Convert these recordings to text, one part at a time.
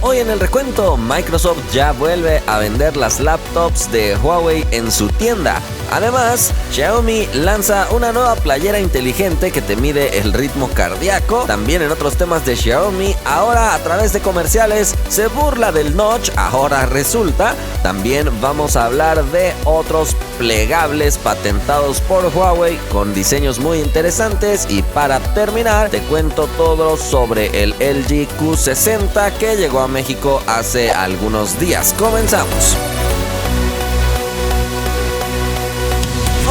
Hoy en el recuento, Microsoft ya vuelve a vender las laptops de Huawei en su tienda. Además, Xiaomi lanza una nueva playera inteligente que te mide el ritmo cardíaco. También en otros temas de Xiaomi, ahora a través de comerciales se burla del notch, ahora resulta. También vamos a hablar de otros plegables patentados por Huawei con diseños muy interesantes. Y para terminar, te cuento todo sobre el LG Q60 que llegó a México hace algunos días. Comenzamos.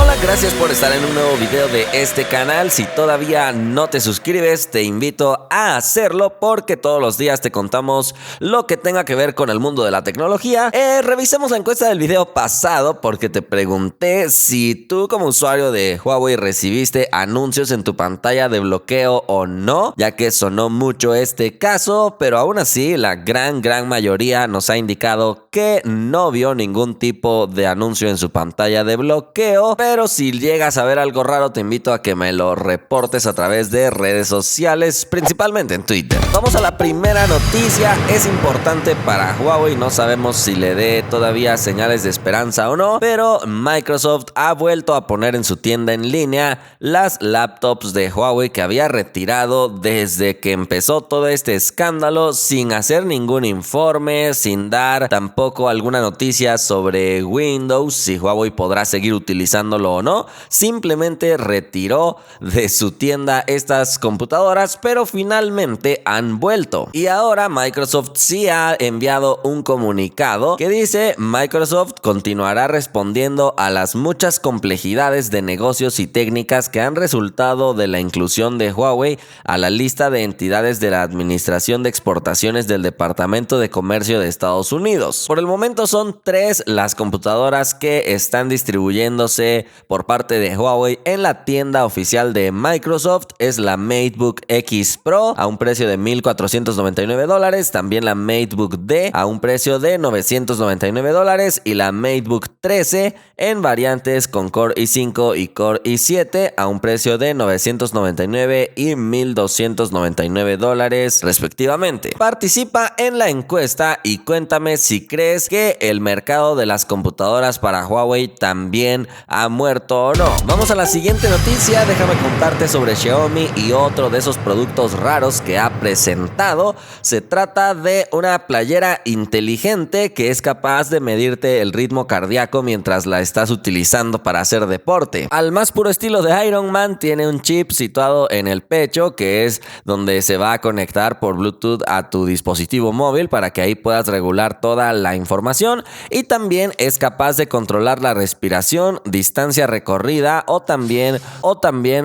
Hola, gracias por estar en un nuevo video de este canal. Si todavía no te suscribes, te invito a hacerlo porque todos los días te contamos lo que tenga que ver con el mundo de la tecnología. Revisemos la encuesta del video pasado porque te pregunté si tú como usuario de Huawei recibiste anuncios en tu pantalla de bloqueo o no, ya que sonó mucho este caso, pero aún así la gran mayoría nos ha indicado que no vio ningún tipo de anuncio en su pantalla de bloqueo. Pero si llegas a ver algo raro, te invito a que me lo reportes a través de redes sociales, principalmente en Twitter. Vamos a la primera noticia. Es importante para Huawei, no sabemos si le dé todavía señales de esperanza o no, pero Microsoft ha vuelto a poner en su tienda en línea las laptops de Huawei que había retirado desde que empezó todo este escándalo, sin hacer ningún informe, sin dar tampoco alguna noticia sobre Windows, si Huawei podrá seguir utilizando o no. Simplemente retiró de su tienda estas computadoras, pero finalmente han vuelto. Y ahora Microsoft sí ha enviado un comunicado que dice: Microsoft continuará respondiendo a las muchas complejidades de negocios y técnicas que han resultado de la inclusión de Huawei a la lista de entidades de la Administración de Exportaciones del Departamento de Comercio de Estados Unidos. Por el momento son 3 las computadoras que están distribuyéndose por parte de Huawei en la tienda oficial de Microsoft. Es la MateBook X Pro a un precio de $1,499, también la MateBook D a un precio de $999 y la MateBook 13 en variantes con Core i5 y Core i7 a un precio de $999 y $1,299 respectivamente. Participa en la encuesta y cuéntame si crees que el mercado de las computadoras para Huawei también ha muerto o no. Vamos a la siguiente noticia. Déjame contarte sobre Xiaomi y otro de esos productos raros que ha presentado. Se trata de una playera inteligente que es capaz de medirte el ritmo cardíaco mientras la estás utilizando para hacer deporte. Al más puro estilo de Iron Man, tiene un chip situado en el pecho que es donde se va a conectar por Bluetooth a tu dispositivo móvil para que ahí puedas regular toda la información, y también es capaz de controlar la respiración, distancia recorrida o también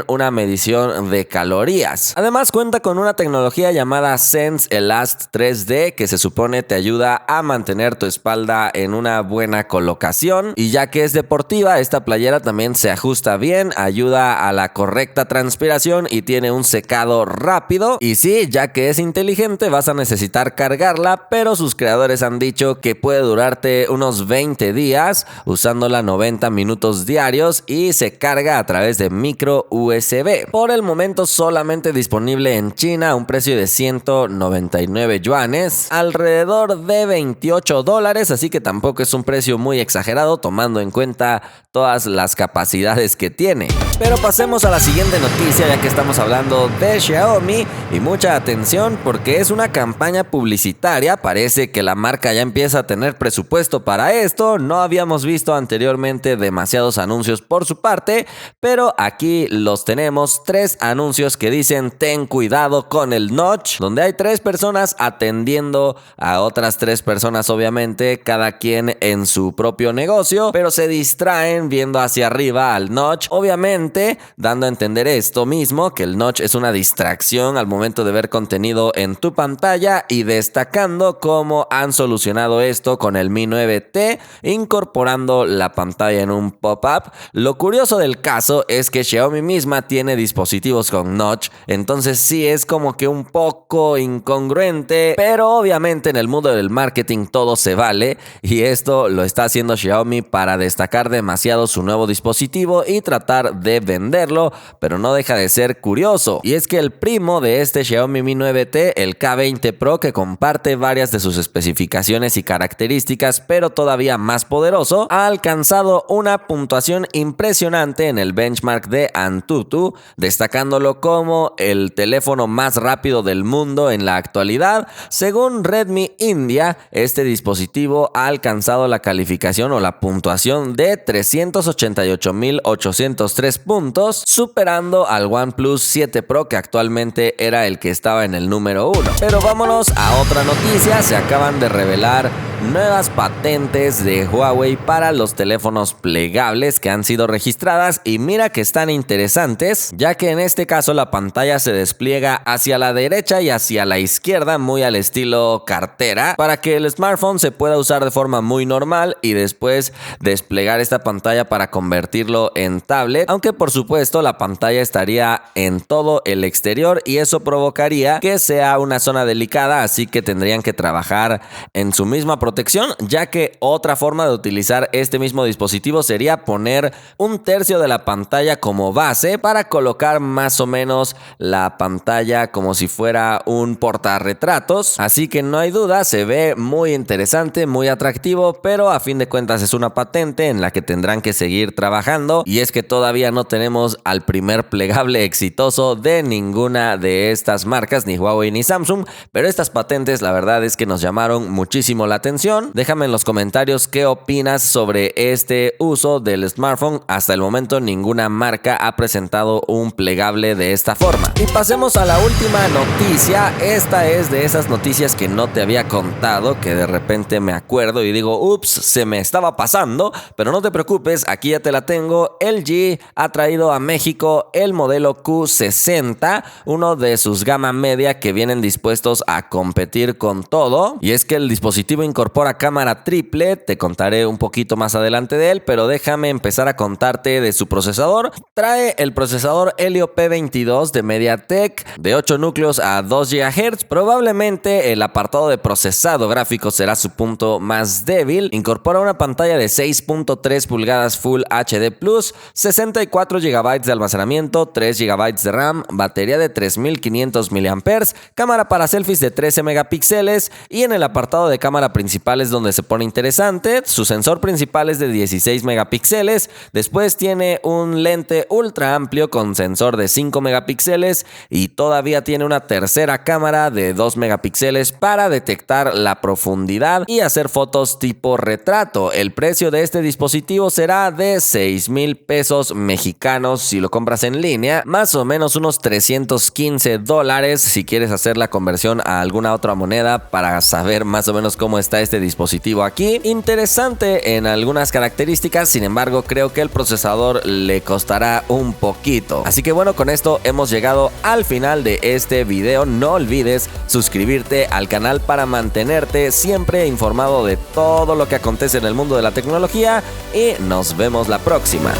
una medición de calorías. Además cuenta con una tecnología llamada Sense Elast 3D que se supone te ayuda a mantener tu espalda en una buena colocación, y ya que es deportiva, esta playera también se ajusta bien, ayuda a la correcta transpiración y tiene un secado rápido. Y sí, ya que es inteligente vas a necesitar cargarla, pero sus creadores han dicho que puede durarte unos 20 días usándola 90 minutos diarios y se carga a través de micro USB. Por el momento solamente disponible en China a un precio de 199 yuanes, alrededor de $28, así que tampoco es un precio muy exagerado tomando en cuenta todas las capacidades que tiene. Pero pasemos a la siguiente noticia, ya que estamos hablando de Xiaomi, y mucha atención porque es una campaña publicitaria. Parece que la marca ya empieza a tener presupuesto para esto. No habíamos visto anteriormente demasiados anuncios por su parte, pero aquí los tenemos. 3 anuncios que dicen: ten cuidado con el notch, donde hay 3 personas atendiendo a otras 3 personas, obviamente cada quien en su propio negocio, pero se distraen viendo hacia arriba al notch, obviamente dando a entender esto mismo, que el notch es una distracción al momento de ver contenido en tu pantalla, y destacando cómo han solucionado esto con el Mi 9T, incorporando la pantalla en un pop-up. Lo curioso del caso es que Xiaomi misma tiene tiene dispositivos con notch, entonces sí es como que un poco incongruente, pero obviamente en el mundo del marketing todo se vale y esto lo está haciendo Xiaomi para destacar demasiado su nuevo dispositivo y tratar de venderlo, pero no deja de ser curioso. Y es que el primo de este Xiaomi Mi 9T, el K20 Pro, que comparte varias de sus especificaciones y características, pero todavía más poderoso, ha alcanzado una puntuación impresionante en el benchmark de Antutu, destacándolo como el teléfono más rápido del mundo en la actualidad. Según Redmi India, este dispositivo ha alcanzado la calificación o la puntuación de 388.803 puntos, superando al OnePlus 7 Pro, que actualmente era el que estaba en el número 1. Pero vámonos a otra noticia. Se acaban de revelar nuevas patentes de Huawei para los teléfonos plegables que han sido registradas, y mira que están interesantes, ya que en este caso la pantalla se despliega hacia la derecha y hacia la izquierda, muy al estilo cartera, para que el smartphone se pueda usar de forma muy normal y después desplegar esta pantalla para convertirlo en tablet, aunque por supuesto la pantalla estaría en todo el exterior y eso provocaría que sea una zona delicada, así que tendrían que trabajar en su misma protección, ya que otra forma de utilizar este mismo dispositivo sería poner un tercio de la pantalla como base para colocar más o menos la pantalla como si fuera un portarretratos. Así que no hay duda, se ve muy interesante, muy atractivo, pero a fin de cuentas es una patente en la que tendrán que seguir trabajando, y es que todavía no tenemos al primer plegable exitoso de ninguna de estas marcas, ni Huawei ni Samsung, pero estas patentes la verdad es que nos llamaron muchísimo la atención. Déjame en los comentarios qué opinas sobre este uso del smartphone. Hasta el momento ninguna marca ha presentado un plegable de esta forma. Y pasemos a la última noticia. Esta es de esas noticias que no te había contado, que de repente me acuerdo y digo, ups, se me estaba pasando, pero no te preocupes, aquí ya te la tengo. LG ha traído a México el modelo Q60, uno de sus gama media que vienen dispuestos a competir con todo, y es que el dispositivo incorpora cámara triple. Te contaré un poquito más adelante de él, pero déjame empezar a contarte de su procesador. Trae el procesador Helio P22 de MediaTek de 8 núcleos a 2 GHz. Probablemente el apartado de procesado gráfico será su punto más débil. Incorpora una pantalla de 6.3 pulgadas Full HD+, 64 GB de almacenamiento, 3 GB de RAM, batería de 3500 mAh, cámara para selfies de 13 megapíxeles, y en el apartado de cámara principal es donde se pone interesante. Su sensor principal es de 16 megapíxeles, después tiene un lente ultra amplio con sensor de 5 megapíxeles y todavía tiene una tercera cámara de 2 megapíxeles para detectar la profundidad y hacer fotos tipo retrato. El precio de este dispositivo será de 6,000 pesos mexicanos si lo compras en línea, más o menos unos $315 si quieres hacer la conversión a alguna otra moneda para saber más o menos cómo está este dispositivo aquí. Interesante en algunas características, sin embargo creo que el procesador le costará un poquito. Así que bueno, con esto hemos llegado al final de este video. No olvides suscribirte al canal para mantenerte siempre informado de todo lo que acontece en el mundo de la tecnología, y nos vemos la próxima.